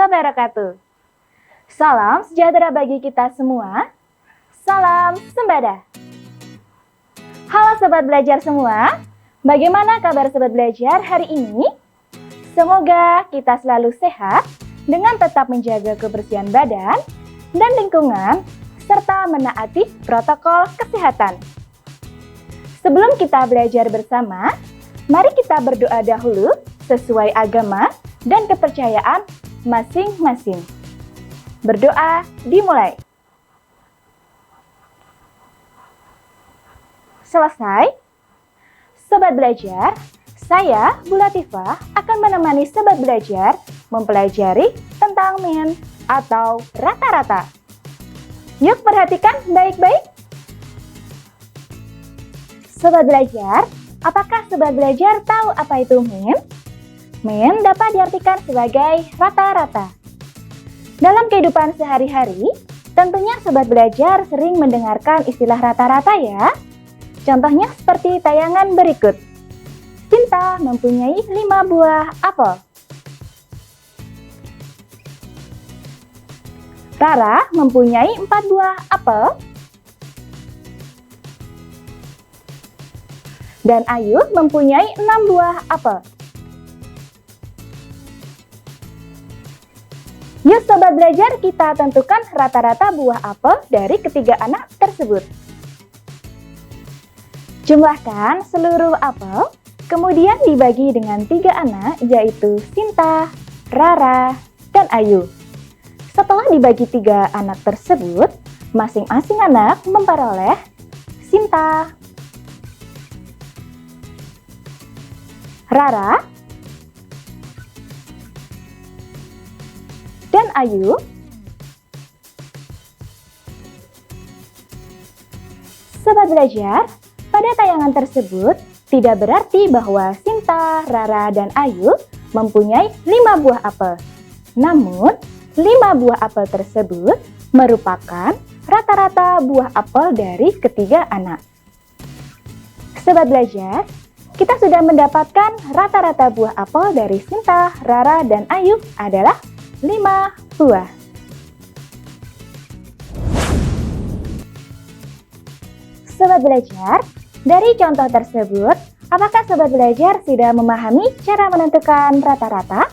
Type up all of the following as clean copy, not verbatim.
wabarakatuh. Salam sejahtera bagi kita semua. Salam sembada. Halo Sobat Belajar semua. Bagaimana kabar Sobat Belajar hari ini? Semoga kita selalu sehat dengan tetap menjaga kebersihan badan dan lingkungan serta menaati protokol kesehatan. Sebelum kita belajar bersama, mari kita berdoa dahulu sesuai agama dan kepercayaan masing-masing. Berdoa dimulai. Selesai? Sobat Belajar, saya, Bu Latifah, akan menemani Sobat Belajar mempelajari tentang min atau rata-rata. Yuk perhatikan baik-baik. Sobat Belajar, apakah Sobat Belajar tahu apa itu min? Min dapat diartikan sebagai rata-rata. Dalam kehidupan sehari-hari, tentunya Sobat Belajar sering mendengarkan istilah rata-rata ya. Contohnya seperti tayangan berikut. Sinta mempunyai 5 buah apel. Rara mempunyai 4 buah apel. Dan Ayu mempunyai 6 buah apel. Yuk Sobat Belajar, kita tentukan rata-rata buah apel dari ketiga anak tersebut. Jumlahkan seluruh apel, kemudian dibagi dengan 3 anak, yaitu Sinta, Rara, dan Ayu. Setelah dibagi 3 anak tersebut, masing-masing anak memperoleh Sinta, Rara, dan Ayu. Sobat Belajar, pada tayangan tersebut tidak berarti bahwa Sinta, Rara, dan Ayu mempunyai 5 buah apel. Namun, 5 buah apel tersebut merupakan rata-rata buah apel dari ketiga anak. Sobat Belajar, kita sudah mendapatkan rata-rata buah apel dari Sinta, Rara, dan Ayu adalah 5 buah. Sobat Belajar, dari contoh tersebut, apakah Sobat Belajar sudah memahami cara menentukan rata-rata?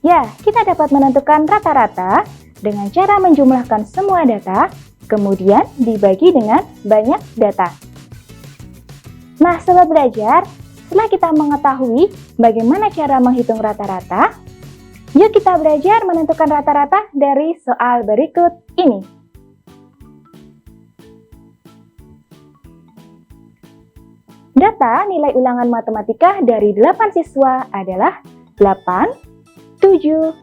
Ya, kita dapat menentukan rata-rata dengan cara menjumlahkan semua data, kemudian dibagi dengan banyak data. Nah, Sobat Belajar, setelah kita mengetahui bagaimana cara menghitung rata-rata, yuk kita belajar menentukan rata-rata dari soal berikut ini. Data nilai ulangan matematika dari 8 siswa adalah 8, 7,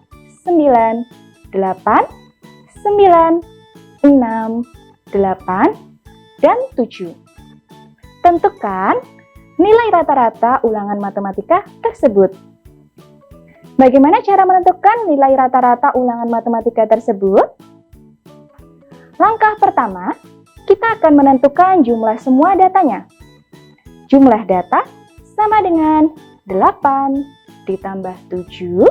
9, 8, 9, 6, 8, dan 7. Tentukan nilai rata-rata ulangan matematika tersebut. Bagaimana cara menentukan nilai rata-rata ulangan matematika tersebut? Langkah pertama, kita akan menentukan jumlah semua datanya. Jumlah data sama dengan 8 ditambah 7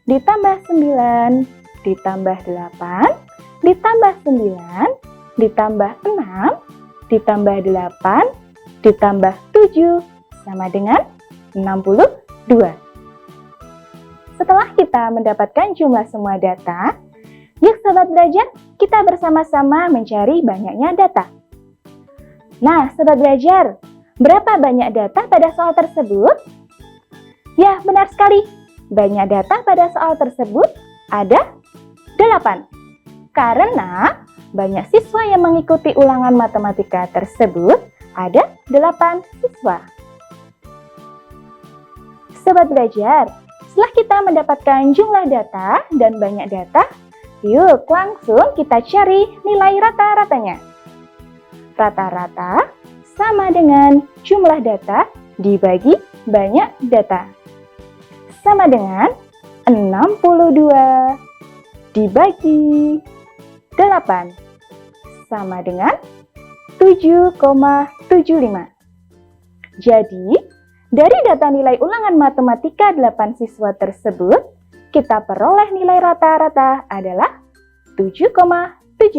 ditambah 9 ditambah 8 ditambah 9 ditambah 6 ditambah 8 ditambah 7 sama dengan 62. Setelah kita mendapatkan jumlah semua data, yuk Sobat Belajar, kita bersama-sama mencari banyaknya data. Nah, Sobat Belajar, berapa banyak data pada soal tersebut? Ya, benar sekali. Banyak data pada soal tersebut ada 8. Karena banyak siswa yang mengikuti ulangan matematika tersebut, ada 8 siswa. Sobat Belajar, setelah kita mendapatkan jumlah data dan banyak data, yuk langsung kita cari nilai rata-ratanya. Rata-rata sama dengan jumlah data dibagi banyak data. Sama dengan 62 dibagi 8 sama dengan 7,75. Jadi, dari data nilai ulangan matematika 8 siswa tersebut, kita peroleh nilai rata-rata adalah 7,75.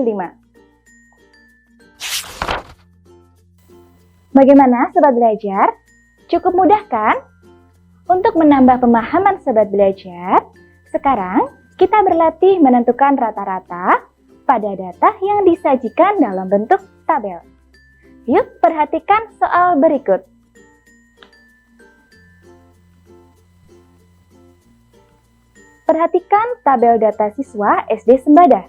Bagaimana Sobat Belajar? Cukup mudah kan? Untuk menambah pemahaman Sobat Belajar, sekarang kita berlatih menentukan rata-rata pada data yang disajikan dalam bentuk tabel. Yuk perhatikan soal berikut. Perhatikan tabel data siswa SD Sembada.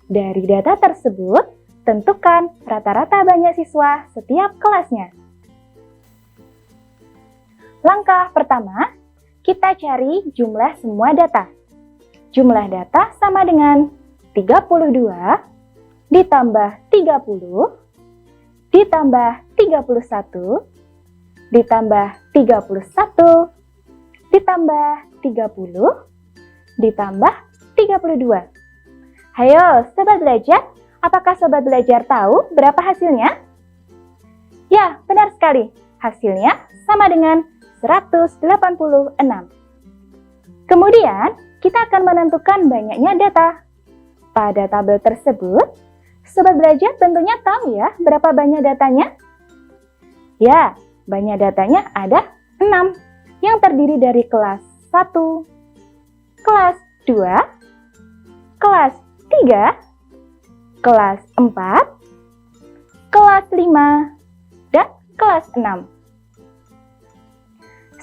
Dari data tersebut, tentukan rata-rata banyak siswa setiap kelasnya. Langkah pertama, kita cari jumlah semua data. Jumlah data sama dengan 32 ditambah 30 ditambah 31 ditambah 31 ditambah 30 ditambah 32. Hayo, Sobat Belajar, apakah Sobat Belajar tahu berapa hasilnya? Ya, benar sekali. Hasilnya sama dengan 186. Kemudian, kita akan menentukan banyaknya data. Pada tabel tersebut, Sobat Belajar tentunya tahu ya berapa banyak datanya? Ya, banyak datanya ada 6 yang terdiri dari kelas 1, kelas 2, kelas 3, kelas 4, kelas 5, dan kelas 6.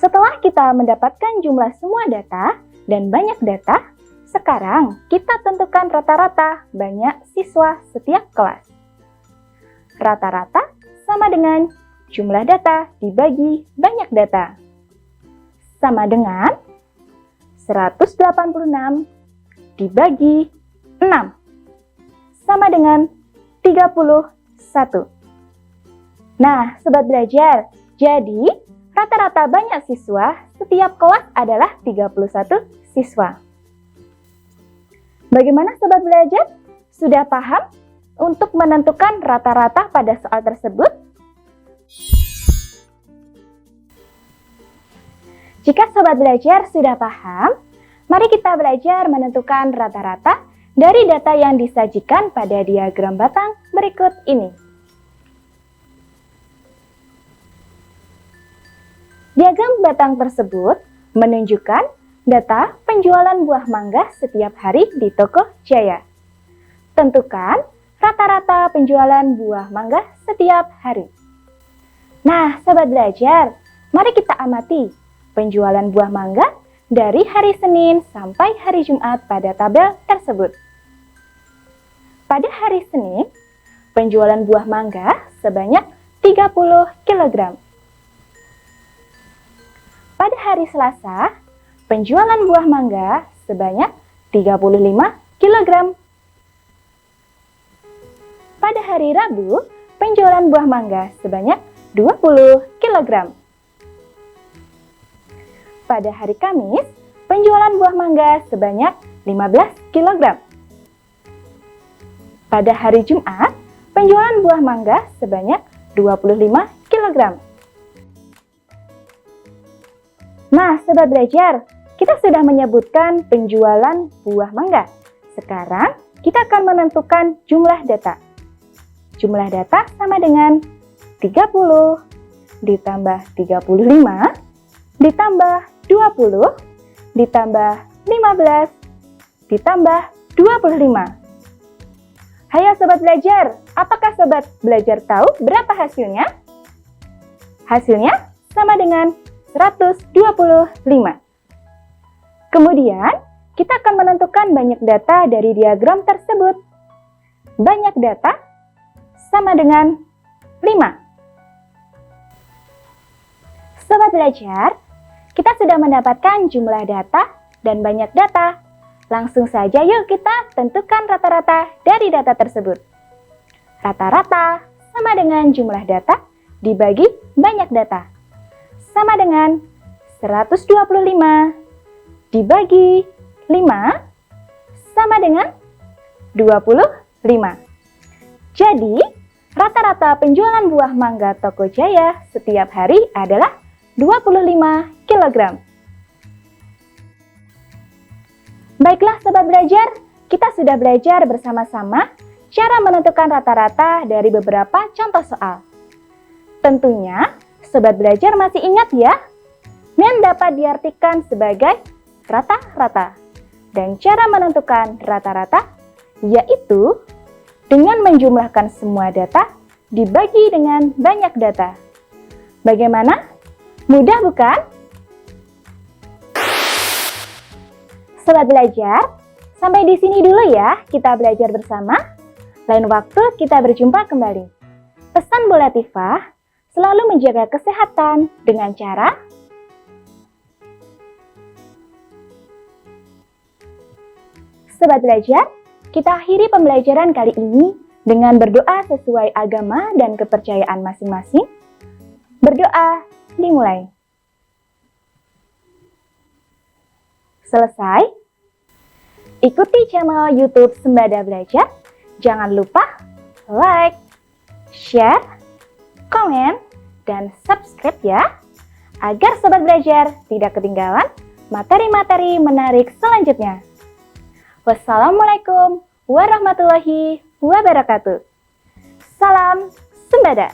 Setelah kita mendapatkan jumlah semua data dan banyak data, sekarang kita tentukan rata-rata banyak siswa setiap kelas. Rata-rata sama dengan jumlah data dibagi banyak data. Sama dengan 186 dibagi 6. Sama dengan 31. Nah, Sobat Belajar, jadi rata-rata banyak siswa setiap kelas adalah 31 siswa. Bagaimana Sobat Belajar? Sudah paham untuk menentukan rata-rata pada soal tersebut? Jika Sobat Belajar sudah paham, mari kita belajar menentukan rata-rata dari data yang disajikan pada diagram batang berikut ini. Diagram batang tersebut menunjukkan data penjualan buah mangga setiap hari di toko Jaya. Tentukan rata-rata penjualan buah mangga setiap hari. Nah, Sobat Belajar, mari kita amati penjualan buah mangga dari hari Senin sampai hari Jumat pada tabel tersebut. Pada hari Senin, penjualan buah mangga sebanyak 30 kg. Pada hari Selasa, penjualan buah mangga sebanyak 35 kg. Pada hari Rabu, penjualan buah mangga sebanyak 20 kg. Pada hari Kamis, penjualan buah mangga sebanyak 15 kg. Pada hari Jumat, penjualan buah mangga sebanyak 25 kg. Nah, Sobat Belajar, kita sudah menyebutkan penjualan buah mangga. Sekarang, kita akan menentukan jumlah data. Jumlah data sama dengan 30 ditambah 35 ditambah 20 ditambah 15 ditambah 25. Hayo Sobat Belajar, apakah Sobat Belajar tahu berapa hasilnya? Hasilnya sama dengan 125. Kemudian, kita akan menentukan banyak data dari diagram tersebut. Banyak data sama dengan 5. Sobat Belajar, kita sudah mendapatkan jumlah data dan banyak data. Langsung saja yuk kita tentukan rata-rata dari data tersebut. Rata-rata sama dengan jumlah data dibagi banyak data. Sama dengan 125 dibagi 5 sama dengan 25. Jadi, rata-rata penjualan buah mangga Toko Jaya setiap hari adalah 25 kg. Baiklah Sobat Belajar, kita sudah belajar bersama-sama cara menentukan rata-rata dari beberapa contoh soal. Tentunya, Sobat Belajar masih ingat ya, min dapat diartikan sebagai rata-rata. Dan cara menentukan rata-rata yaitu dengan menjumlahkan semua data dibagi dengan banyak data. Bagaimana? Mudah bukan? Sobat Belajar, sampai di sini dulu ya kita belajar bersama. Lain waktu kita berjumpa kembali. Pesan Bu Latifah, selalu menjaga kesehatan dengan cara Sobat Belajar, kita akhiri pembelajaran kali ini dengan berdoa sesuai agama dan kepercayaan masing-masing. Berdoa dimulai. Selesai. Ikuti channel YouTube Sembada Belajar. Jangan lupa like, share, komen, dan subscribe ya, agar Sobat Belajar tidak ketinggalan materi-materi menarik selanjutnya. Wassalamualaikum warahmatullahi wabarakatuh. Salam Sembada.